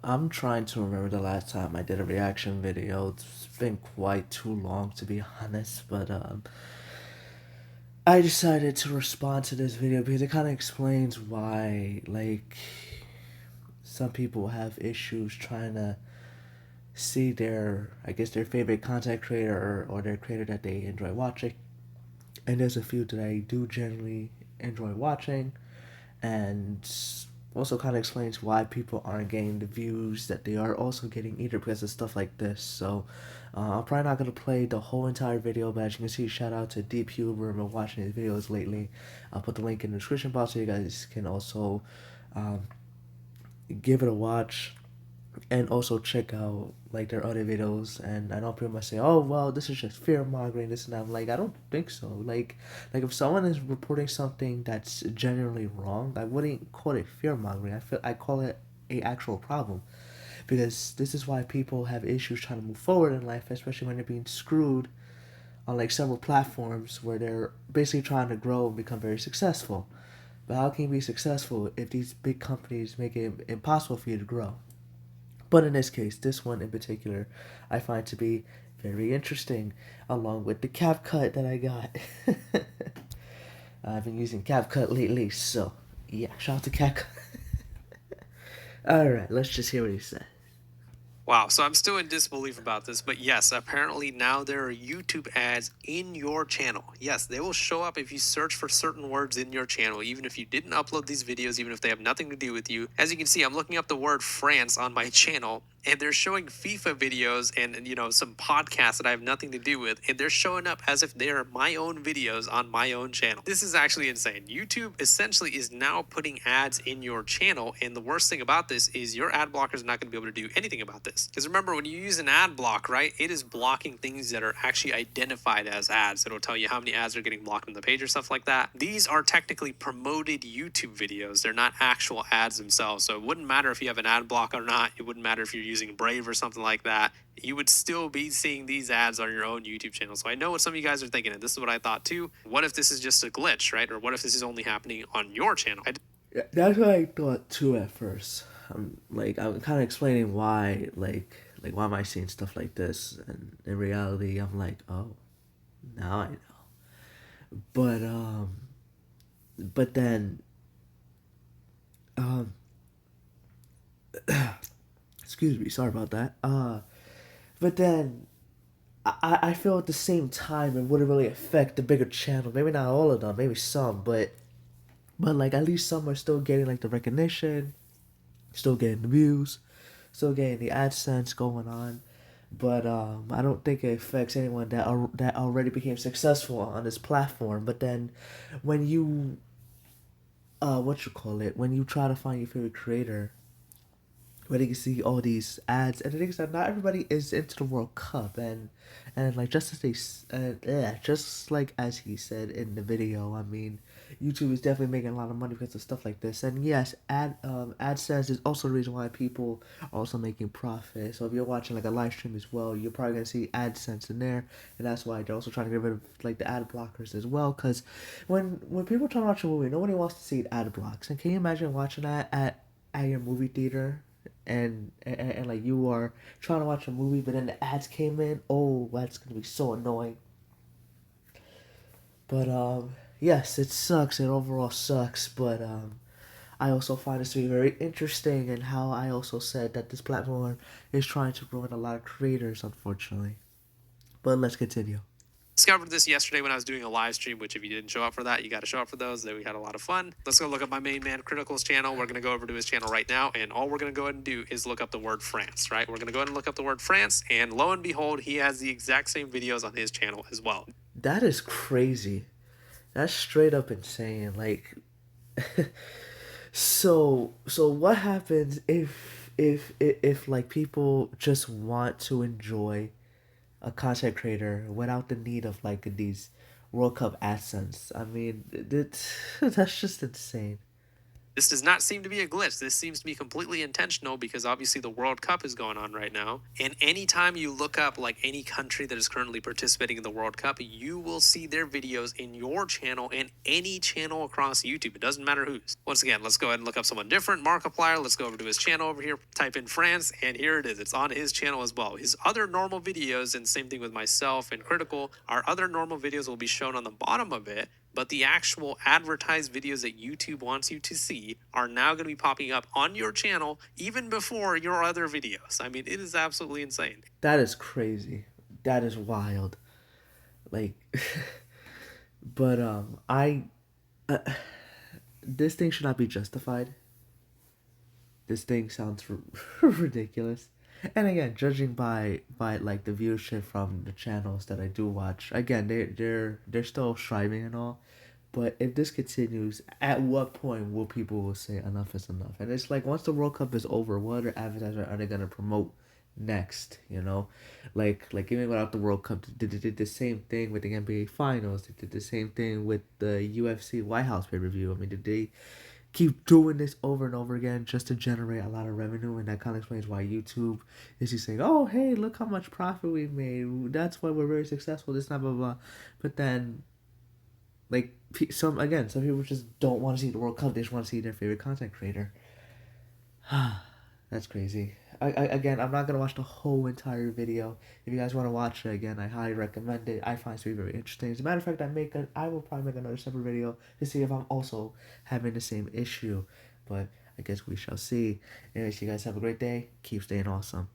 I'm trying to remember the last time I did a reaction video. It's been quite too long to be honest, but I decided to respond to this video because it kind of explains why, like, some people have issues trying to see I guess, their favorite content creator or their creator that they enjoy watching. And there's a few that I do generally enjoy watching, and also kind of explains why people aren't getting the views that they are also getting either because of stuff like this. So I'm probably not going to play the whole entire video, but as you can see, shout out to Deep Huber. I've been watching his videos lately. I'll put the link in the description box so you guys can also um, give it a watch and also check out like their other videos. And I know people might say, "Oh, well, this is just fear mongering, this and that." I'm like, I don't think so. Like if someone is reporting something that's genuinely wrong, I wouldn't call it fear mongering. I call it a actual problem, because this is why people have issues trying to move forward in life, especially when they're being screwed on like several platforms where they're basically trying to grow and become very successful. But how can you be successful if these big companies make it impossible for you to grow? But in this case, this one in particular, I find to be very interesting, along with the CapCut that I got. I've been using CapCut lately, so yeah, shout out to CapCut. Alright, let's just hear what he said. Wow, so I'm still in disbelief about this, but yes, apparently now there are YouTube ads in your channel. Yes, they will show up if you search for certain words in your channel, even if you didn't upload these videos, even if they have nothing to do with you. As you can see, I'm looking up the word France on my channel, and they're showing FIFA videos and some podcasts that I have nothing to do with, and they're showing up as if they're my own videos on my own channel. This is actually insane. YouTube essentially is now putting ads in your channel, and the worst thing about this is your ad blocker is not going to be able to do anything about this. Because remember, when you use an ad block, right, it is blocking things that are actually identified as ads. It'll tell you how many ads are getting blocked on the page or stuff like that. These are technically promoted YouTube videos. They're not actual ads themselves. So it wouldn't matter if you have an ad block or not. It wouldn't matter if you're using Brave or something like that. You would still be seeing these ads on your own YouTube channel. So I know what some of you guys are thinking, and this is what I thought too. What if this is just a glitch, right? Or what if this is only happening on your channel? Yeah, that's what I thought too at first. I'm kind of explaining why, why am I seeing stuff like this? And in reality, I'm like, oh, now I know. But but then um, excuse me, sorry about that. But then I feel at the same time it wouldn't really affect the bigger channel. Maybe not all of them, maybe some, but like at least some are still getting like the recognition, still getting the views, still getting the AdSense going on. But I don't think it affects anyone that already became successful on this platform. But then, when you what you call it, when you try to find your favorite creator, where they can see all these ads, and the thing is that not everybody is into the World Cup, and like just like as he said in the video, I mean, YouTube is definitely making a lot of money because of stuff like this, and yes, AdSense is also the reason why people are also making profit. So if you're watching like a live stream as well, you're probably gonna see AdSense in there, and that's why they're also trying to get rid of like the ad blockers as well. Because when people try to watch a movie, nobody wants to see ad blocks, and can you imagine watching that at your movie theater, and like you are trying to watch a movie but then the ads came in? Oh, that's gonna be so annoying. But yes, it sucks. It overall sucks. But I also find this to be very interesting, and how I also said that this platform is trying to grow in a lot of creators, unfortunately. But let's continue. Discovered this yesterday when I was doing a live stream, which if you didn't show up for that, you got to show up for those. That we had a lot of fun. Let's go look up my main man Critical's channel. We're going to go over to his channel right now, and all we're going to go ahead and do is look up the word France, right? We're going to go ahead and look up the word France, and lo and behold, he has the exact same videos on his channel as well. That is crazy. That's straight up insane. Like, so what happens if like people just want to enjoy a content creator without the need of like these World Cup AdSense? I mean, that's just insane. This does not seem to be a glitch. This seems to be completely intentional because obviously the World Cup is going on right now. And anytime you look up like any country that is currently participating in the World Cup, you will see their videos in your channel and any channel across YouTube. It doesn't matter whose. Once again, let's go ahead and look up someone different. Markiplier, let's go over to his channel over here, type in France, and here it is. It's on his channel as well. His other normal videos, and same thing with myself and Critical, our other normal videos will be shown on the bottom of it, but the actual advertised videos that YouTube wants you to see are now going to be popping up on your channel even before your other videos. I mean, it is absolutely insane. That is crazy. That is wild. Like, but uh, this thing should not be justified. This thing sounds ridiculous. And again, judging by like the viewership from the channels that I do watch, again they're still striving and all. But if this continues, at what point will people will say enough is enough? And it's like once the World Cup is over, what other advertisers are they gonna promote next? You know, like even without the World Cup, they did the same thing with the NBA Finals. They did the same thing with the UFC White House pay per view. I mean, did they keep doing this over and over again just to generate a lot of revenue? And that kind of explains why YouTube is just saying, oh, hey, look how much profit we made, that's why we're very successful, this, blah blah blah. But then like some people just don't want to see the World Cup, they just want to see their favorite content creator. That's crazy. Again, I'm not gonna watch the whole entire video. If you guys want to watch it again, I highly recommend it. I find it to be very interesting. As a matter of fact, I will probably make another separate video to see if I'm also having the same issue. But I guess we shall see. Anyways, you guys have a great day. Keep staying awesome.